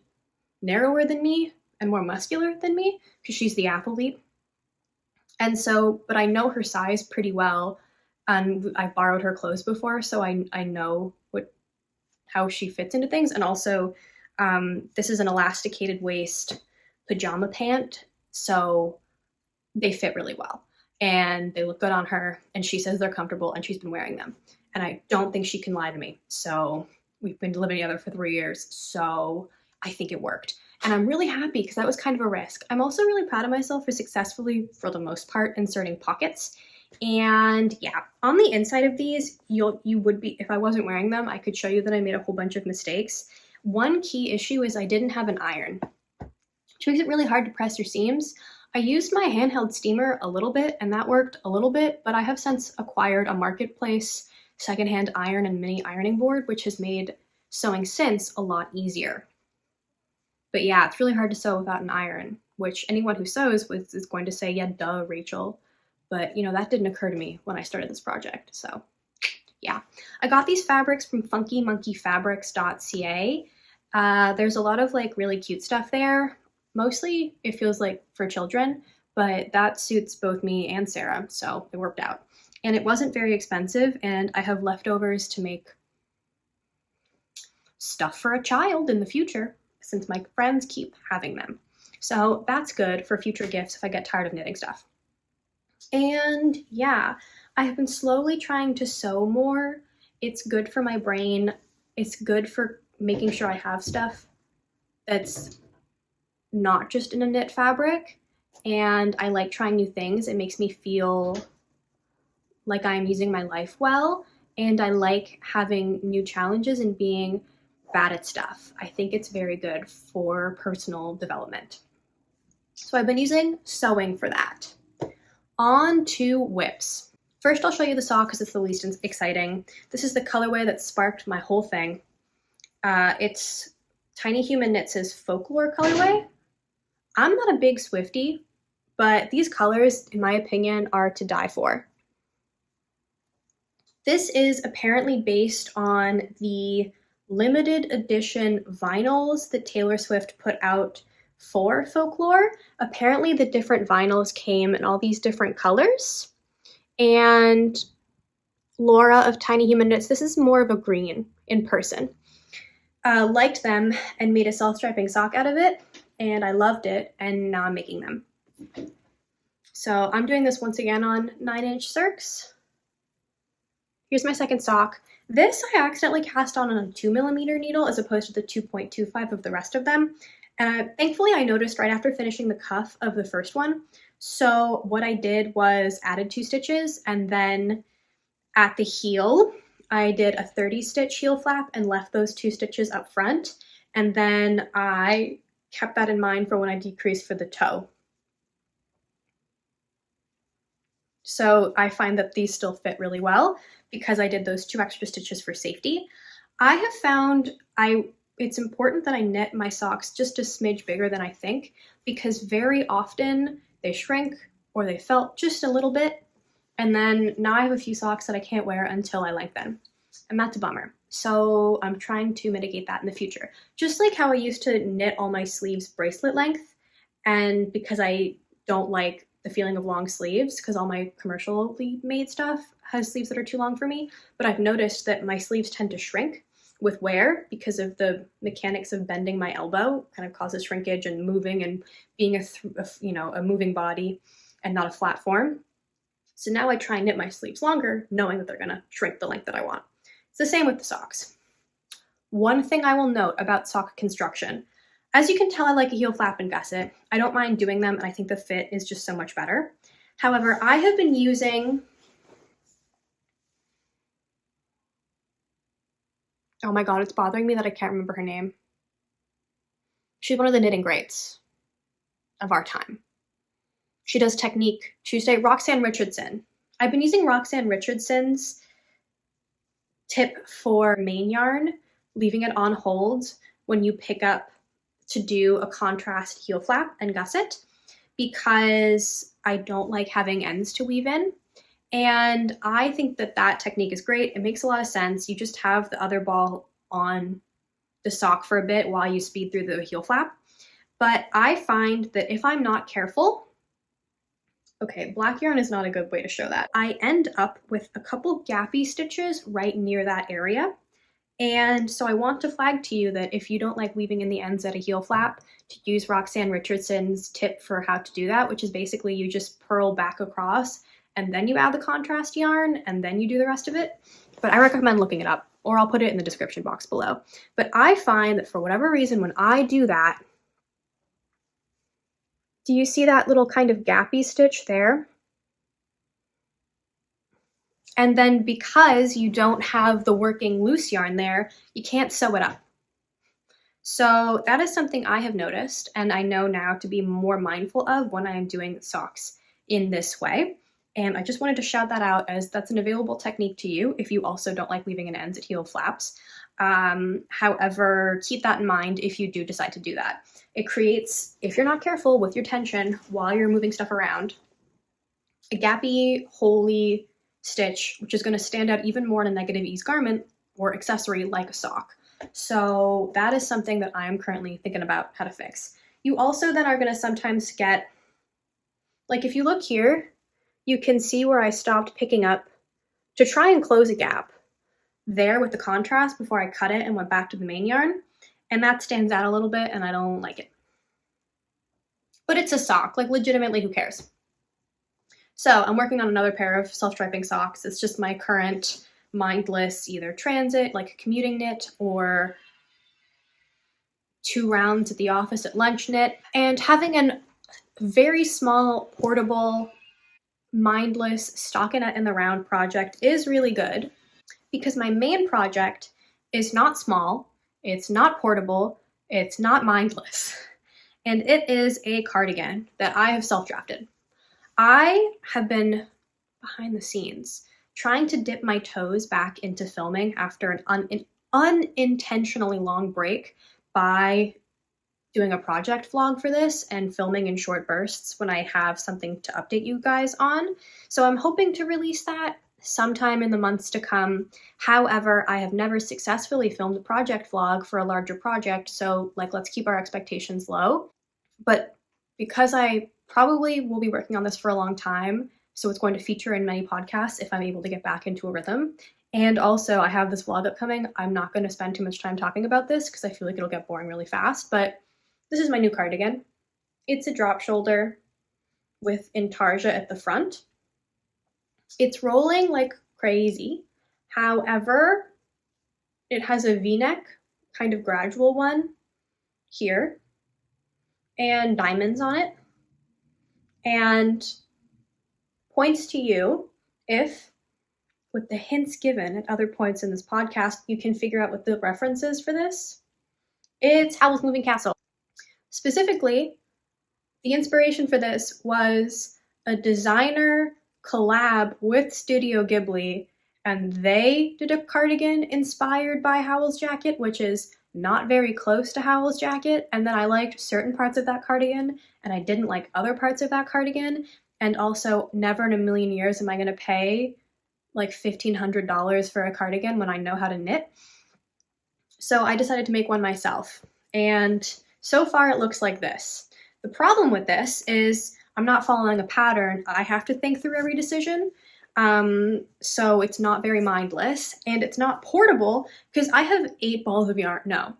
narrower than me and more muscular than me because she's the athlete. And so, but I know her size pretty well, and I've borrowed her clothes before, so I know how she fits into things. And also, this is an elasticated waist pajama pant, so they fit really well. And they look good on her, and she says they're comfortable, and she's been wearing them. And I don't think she can lie to me. So we've been living together for 3 years, so I think it worked. And I'm really happy because that was kind of a risk. I'm also really proud of myself for successfully, for the most part, inserting pockets. And yeah, on the inside of these, you would be, if I wasn't wearing them, I could show you that I made a whole bunch of mistakes. One key issue is I didn't have an iron, which makes it really hard to press your seams. I used my handheld steamer a little bit, and that worked a little bit, but I have since acquired a marketplace secondhand iron and mini ironing board, which has made sewing since a lot easier. But yeah, it's really hard to sew without an iron, which anyone who sews is going to say, yeah, duh, Rachel. But, that didn't occur to me when I started this project. So, Yeah, I got these fabrics from funkymonkeyfabrics.ca. There's a lot of like really cute stuff there. Mostly it feels like for children, but that suits both me and Sarah, so it worked out. And it wasn't very expensive, and I have leftovers to make stuff for a child in the future since my friends keep having them. So that's good for future gifts if I get tired of knitting stuff. And yeah, I have been slowly trying to sew more. It's good for my brain. It's good for making sure I have stuff that's not just in a knit fabric. And I like trying new things. It makes me feel like I'm using my life well. And I like having new challenges and being bad at stuff. I think it's very good for personal development. So I've been using sewing for that. On to whips. First, I'll show you the sock because it's the least exciting. This is the colorway that sparked my whole thing. It's Tiny Human Knits' Folklore colorway. I'm not a big Swiftie, but these colors, in my opinion, are to die for. This is apparently based on the limited edition vinyls that Taylor Swift put out for Folklore. Apparently the different vinyls came in all these different colors. And Laura of Tiny Human Knits, this is more of a green in person, liked them and made a self-striping sock out of it, and I loved it, and now I'm making them. So I'm doing this once again on 9-inch circs. Here's my second sock. This I accidentally cast on a 2mm needle as opposed to the 2.25 of the rest of them. And thankfully I noticed right after finishing the cuff of the first one. So what I did was added 2 stitches, and then at the heel, I did a 30-stitch heel flap and left those 2 stitches up front. And then I kept that in mind for when I decreased for the toe. So I find that these still fit really well because I did those 2 extra stitches for safety. I have found it's important that I knit my socks just a smidge bigger than I think, because very often they shrink or they felt just a little bit, and then now I have a few socks that I can't wear until I lengthen, and that's a bummer. So I'm trying to mitigate that in the future. Just like how I used to knit all my sleeves bracelet length, and because I don't like the feeling of long sleeves because all my commercially made stuff has sleeves that are too long for me, but I've noticed that my sleeves tend to shrink with wear because of the mechanics of bending my elbow. Kind of causes shrinkage and moving and being a moving body and not a flat form. So now I try and knit my sleeves longer, knowing that they're gonna shrink the length that I want. It's the same with the socks. One thing I will note about sock construction, as you can tell, I like a heel flap and gusset. I don't mind doing them, and I think the fit is just so much better. However, I have been using, oh my god, it's bothering me that I can't remember her name. She's one of the knitting greats of our time. She does Technique Tuesday, Roxanne Richardson. I've been using Roxanne Richardson's tip for main yarn, leaving it on hold when you pick up to do a contrast heel flap and gusset, because I don't like having ends to weave in. And I think that that technique is great. It makes a lot of sense. You just have the other ball on the sock for a bit while you speed through the heel flap. But I find that if I'm not careful, okay, black yarn is not a good way to show that. I end up with a couple gappy stitches right near that area. And so I want to flag to you that if you don't like weaving in the ends at a heel flap, to use Roxanne Richardson's tip for how to do that, which is basically you just purl back across and then you add the contrast yarn and then you do the rest of it. But I recommend looking it up, or I'll put it in the description box below. But I find that for whatever reason, when I do that, do you see that little kind of gappy stitch there? And then because you don't have the working loose yarn there, you can't sew it up. So that is something I have noticed, and I know now to be more mindful of when I am doing socks in this way. And I just wanted to shout that out, as that's an available technique to you if you also don't like weaving in ends at heel flaps. However, keep that in mind if you do decide to do that. It creates, if you're not careful with your tension while you're moving stuff around, a gappy, holy stitch, which is going to stand out even more in a negative ease garment or accessory like a sock. So that is something that I am currently thinking about how to fix. You also then are going to sometimes get, like if you look here, you can see where I stopped picking up to try and close a gap there with the contrast before I cut it and went back to the main yarn. And that stands out a little bit and I don't like it. But it's a sock, like legitimately, who cares? So I'm working on another pair of self-striping socks. It's just my current mindless either transit, like commuting knit, or 2 rounds at the office at lunch knit. And having a very small, portable, mindless stockinette in the round project is really good because my main project is not small, it's not portable, it's not mindless, and it is a cardigan that I have self-drafted. I have been behind the scenes trying to dip my toes back into filming after an unintentionally long break by doing a project vlog for this and filming in short bursts when I have something to update you guys on. So I'm hoping to release that sometime in the months to come. However, I have never successfully filmed a project vlog for a larger project, so let's keep our expectations low. But because I probably will be working on this for a long time, so it's going to feature in many podcasts if I'm able to get back into a rhythm. And also I have this vlog upcoming. I'm not going to spend too much time talking about this because I feel like it'll get boring really fast, but this is my new cardigan. It's a drop shoulder with intarsia at the front. It's rolling like crazy. However, it has a V-neck, kind of gradual one here, and diamonds on it. And points to you if, with the hints given at other points in this podcast, you can figure out what the reference is for this. It's Howl's Moving Castle. Specifically, the inspiration for this was a designer collab with Studio Ghibli, and they did a cardigan inspired by Howl's jacket, which is not very close to Howl's jacket, and then I liked certain parts of that cardigan, and I didn't like other parts of that cardigan, and also never in a million years am I going to pay like $1,500 for a cardigan when I know how to knit. So I decided to make one myself, and so far it looks like this. The problem with this is I'm not following a pattern. I have to think through every decision. So it's not very mindless, and it's not portable because I have 8 balls of yarn. No,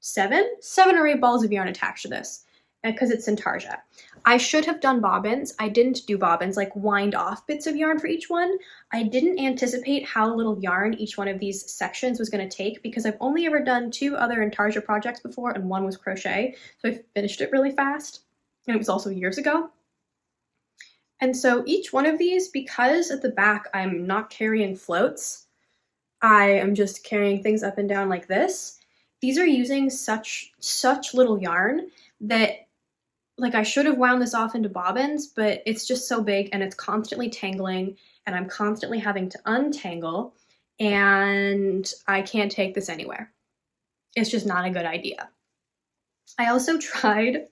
7 or 8 balls of yarn attached to this because it's intarsia. I should have done bobbins. I didn't do bobbins, like wind off bits of yarn for each one. I didn't anticipate how little yarn each one of these sections was going to take because I've only ever done 2 other intarsia projects before, and one was crochet. So I finished it really fast, and it was also years ago. And so each one of these, because at the back I'm not carrying floats, I am just carrying things up and down like this. These are using such little yarn that I should have wound this off into bobbins, but it's just so big and it's constantly tangling and I'm constantly having to untangle, and I can't take this anywhere. It's just not a good idea. I also tried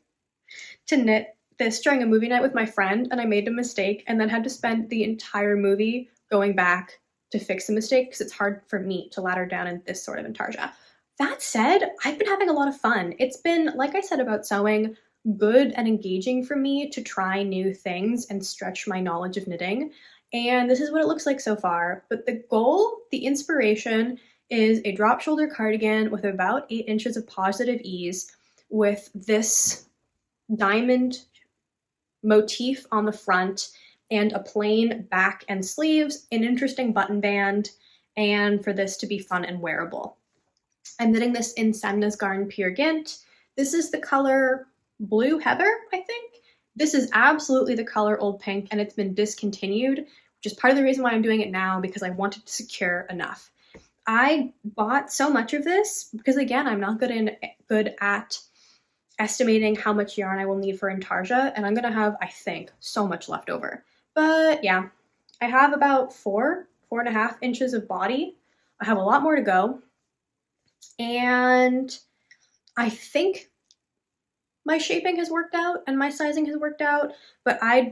to knit this during a movie night with my friend, and I made a mistake and then had to spend the entire movie going back to fix the mistake because it's hard for me to ladder down in this sort of intarsia. That said, I've been having a lot of fun. It's been, like I said about sewing, good and engaging for me to try new things and stretch my knowledge of knitting. And this is what it looks like so far. But the goal, the inspiration, is a drop shoulder cardigan with about 8 inches of positive ease with this diamond motif on the front and a plain back and sleeves, an interesting button band, and for this to be fun and wearable. I'm knitting this in Semna's Garn Pure Gint. This is the color Blue Heather, I think. This is absolutely the color Old Pink, and it's been discontinued, which is part of the reason why I'm doing it now, because I wanted to secure enough. I bought so much of this because, again, I'm not good at estimating how much yarn I will need for intarsia, and I'm gonna have, I think, so much left over. But yeah, I have about 4.5 inches of body. I have a lot more to go, and I think my shaping has worked out and my sizing has worked out, but I'm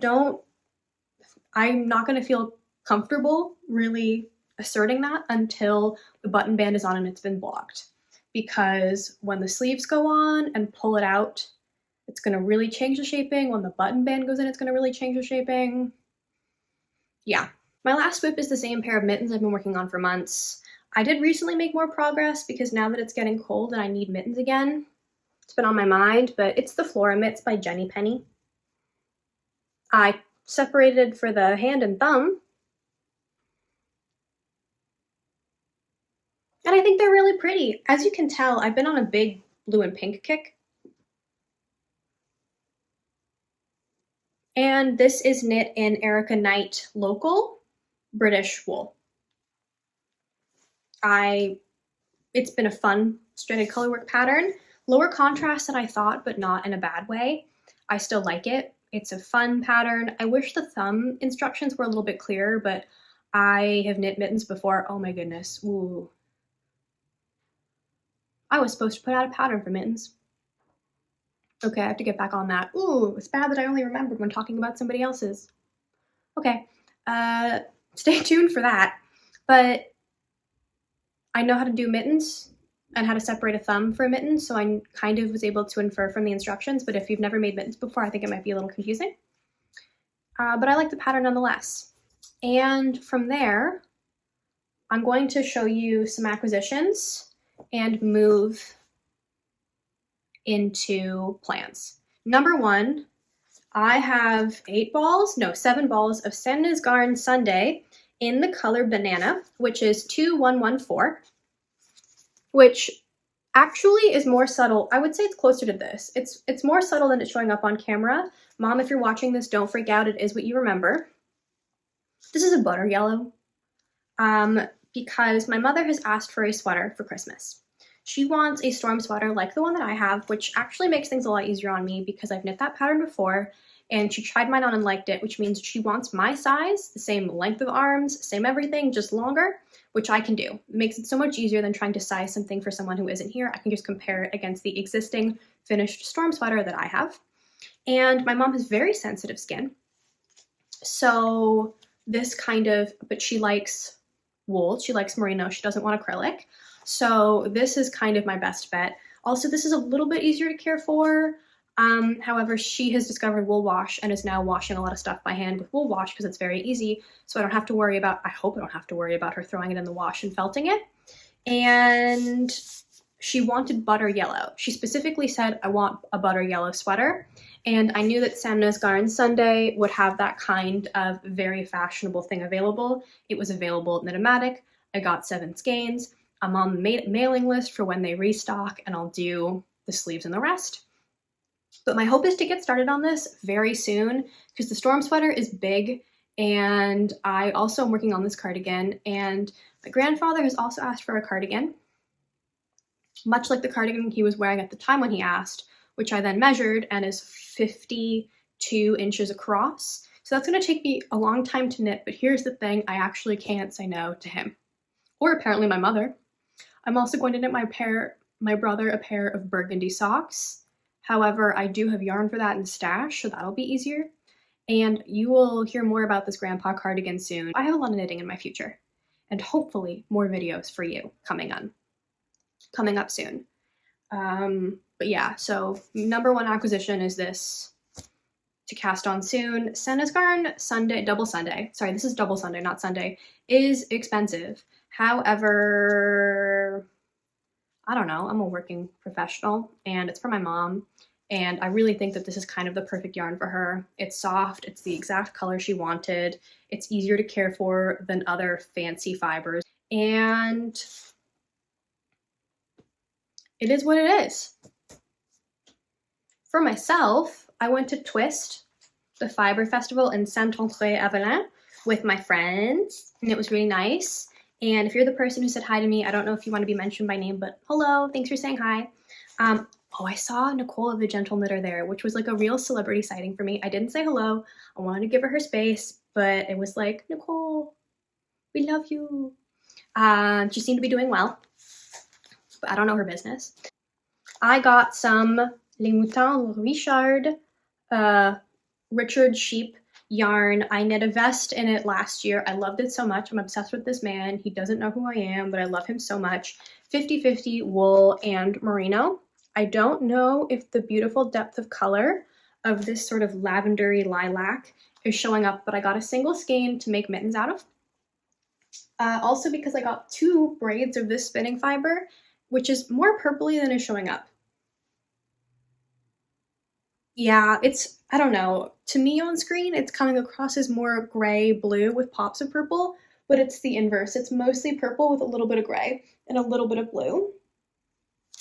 not gonna feel comfortable really asserting that until the button band is on and it's been blocked. Because when the sleeves go on and pull it out, it's going to really change the shaping. When the button band goes in, it's going to really change the shaping. Yeah. My last whip is the same pair of mittens I've been working on for months. I did recently make more progress because now that it's getting cold and I need mittens again, it's been on my mind, but it's the Flora Mitts by Jenny Penny. I separated for the hand and thumb, and I think they're really pretty. As you can tell, I've been on a big blue and pink kick. And this is knit in Erica Knight Local British wool. It's been a fun stranded colorwork pattern. Lower contrast than I thought, but not in a bad way. I still like it. It's a fun pattern. I wish the thumb instructions were a little bit clearer, but I have knit mittens before. Oh my goodness. Ooh. I was supposed to put out a pattern for mittens. Okay, I have to get back on that. Ooh, it's bad that I only remembered when talking about somebody else's. Okay, stay tuned for that. But I know how to do mittens and how to separate a thumb for a mitten, so I kind of was able to infer from the instructions, but if you've never made mittens before, I think it might be a little confusing. But I like the pattern nonetheless. And from there, I'm going to show you some acquisitions and move into plans. Number one, I have 7 balls of Santa's Garden Sunday in the color Banana, which is 2114, which actually is more subtle. I would say it's closer to this. It's more subtle than it's showing up on camera. Mom, if you're watching this, don't freak out. It is what you remember. This is a butter yellow because my mother has asked for a sweater for Christmas. She wants a storm sweater like the one that I have, which actually makes things a lot easier on me because I've knit that pattern before, and she tried mine on and liked it, which means she wants my size, the same length of arms, same everything, just longer, which I can do. It makes it so much easier than trying to size something for someone who isn't here. I can just compare it against the existing finished storm sweater that I have. And my mom has very sensitive skin, so this but she likes wool, she likes merino, she doesn't want acrylic. So this is kind of my best bet. Also, this is a little bit easier to care for. However, she has discovered wool wash and is now washing a lot of stuff by hand with wool wash because it's very easy. So I hope I don't have to worry about her throwing it in the wash and felting it. And she wanted butter yellow. She specifically said, I want a butter yellow sweater. And I knew that Santa's Garden Sunday would have that kind of very fashionable thing available. It was available at Knit-O-Matic. I got 7 skeins. I'm on the mailing list for when they restock, and I'll do the sleeves and the rest. But my hope is to get started on this very soon because the storm sweater is big, and I also am working on this cardigan, and my grandfather has also asked for a cardigan, much like the cardigan he was wearing at the time when he asked, which I then measured and is 52 inches across. So that's going to take me a long time to knit, but here's the thing, I actually can't say no to him. Or apparently my mother. I'm also going to knit my brother a pair of burgundy socks. However, I do have yarn for that in stash, so that'll be easier. And you will hear more about this grandpa cardigan soon. I have a lot of knitting in my future, and hopefully more videos for you coming up soon. But yeah, so number one acquisition is this to cast on soon. Santa's Garden Sunday, double Sunday. Sorry, this is double Sunday, not Sunday, is expensive. However, I don't know, I'm a working professional and it's for my mom. And I really think that this is kind of the perfect yarn for her. It's soft, it's the exact color she wanted. It's easier to care for than other fancy fibers. And it is what it is. For myself, I went to Twist, the fiber festival in Saint-André-Avelin with my friends, and it was really nice. And if you're the person who said hi to me, I don't know if you want to be mentioned by name, but hello, thanks for saying hi. I saw Nicole of the Gentle Knitter there, which was like a real celebrity sighting for me. I didn't say hello. I wanted to give her space, but it was like, Nicole, we love you. She seemed to be doing well, but I don't know her business. I got some Les Moutons Richard Sheep yarn. I knit a vest in it last year. I loved it so much. I'm obsessed with this man. He doesn't know who I am, but I love him so much. 50-50 wool and merino. I don't know if the beautiful depth of color of this sort of lavendery lilac is showing up, but I got a single skein to make mittens out of. Also because I got 2 braids of this spinning fiber, which is more purpley than is showing up. Yeah, it's, I don't know, to me on screen, it's coming across as more gray blue with pops of purple, but it's the inverse. It's mostly purple with a little bit of gray and a little bit of blue.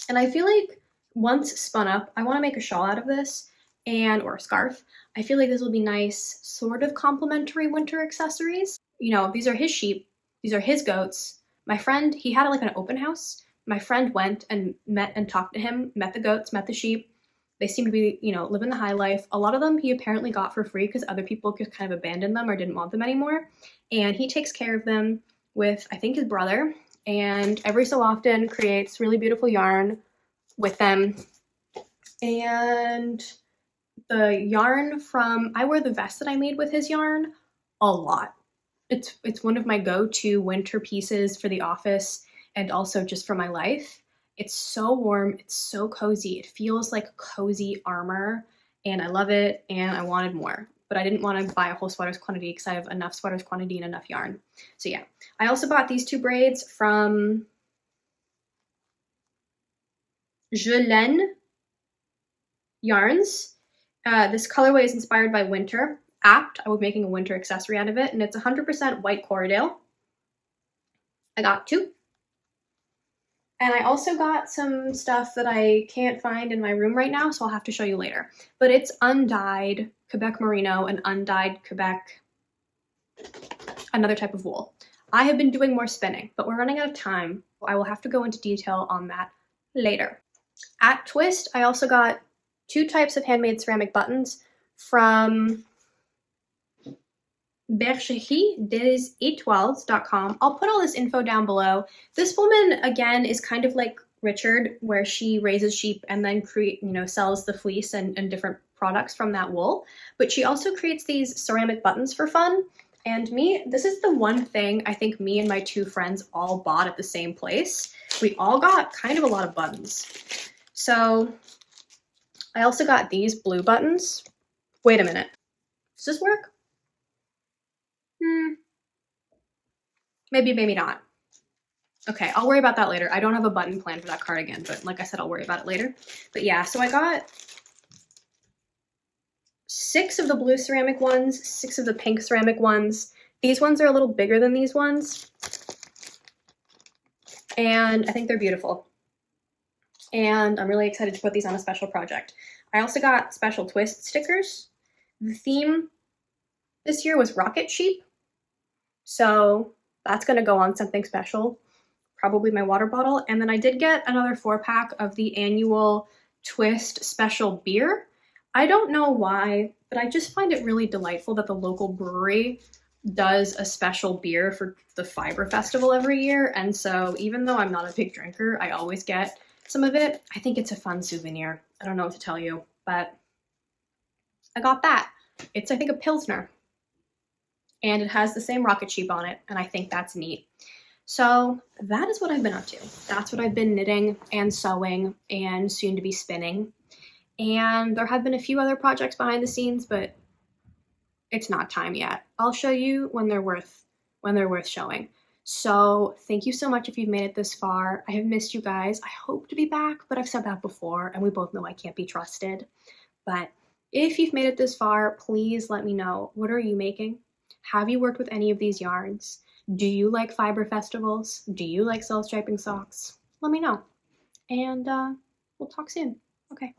And I feel like once spun up, I want to make a shawl out of this or a scarf. I feel like this will be nice, sort of complimentary winter accessories. You know, these are his sheep, these are his goats. My friend, he had like an open house. My friend went and met and talked to him, met the goats, met the sheep. They seem to be, you know, living the high life. A lot of them he apparently got for free because other people just kind of abandoned them or didn't want them anymore. And he takes care of them with, I think, his brother. And every so often creates really beautiful yarn with them. And the yarn from, I wear the vest that I made with his yarn a lot. It's one of my go-to winter pieces for the office and also just for my life. It's so warm, it's so cozy. It feels like cozy armor and I love it and I wanted more, but I didn't want to buy a whole sweater's quantity because I have enough sweater's quantity and enough yarn. So yeah, I also bought these 2 braids from Jelaine Yarns. This colorway is inspired by winter. Apt, I was making a winter accessory out of it, and it's 100% white Corriedale. I got 2. And I also got some stuff that I can't find in my room right now, so I'll have to show you later. But it's undyed Quebec merino and undyed Quebec, another type of wool. I have been doing more spinning, but we're running out of time. I will have to go into detail on that later. At Twist, I also got 2 types of handmade ceramic buttons from bergerie-des-étoiles.com. I'll put all this info down below. This woman, again, is kind of like Richard, where she raises sheep and then sells the fleece and different products from that wool. But she also creates these ceramic buttons for fun. And this is the one thing I think me and my 2 friends all bought at the same place. We all got kind of a lot of buttons. So I also got these blue buttons. Wait a minute. Does this work? Maybe, maybe not. Okay, I'll worry about that later. I don't have a button plan for that cardigan, but like I said, I'll worry about it later. But yeah, so I got 6 of the blue ceramic ones, 6 of the pink ceramic ones. These ones are a little bigger than these ones. And I think they're beautiful. And I'm really excited to put these on a special project. I also got special twist stickers. The theme this year was rocket sheep. So that's going to go on something special, probably my water bottle. And then I did get another 4-pack of the annual Twist special beer. I don't know why, but I just find it really delightful that the local brewery does a special beer for the Fiber Festival every year. And so even though I'm not a big drinker, I always get some of it. I think it's a fun souvenir. I don't know what to tell you, but I got that. It's, I think, a Pilsner. And it has the same rocket sheep on it, and I think that's neat. So that is what I've been up to. That's what I've been knitting and sewing and soon to be spinning. And there have been a few other projects behind the scenes, but it's not time yet. I'll show you when they're worth showing. So thank you so much if you've made it this far. I have missed you guys. I hope to be back, but I've said that before, and we both know I can't be trusted. But if you've made it this far, please let me know. What are you making? Have you worked with any of these yarns? Do you like fiber festivals? Do you like self-striping socks? Let me know. And we'll talk soon. Okay.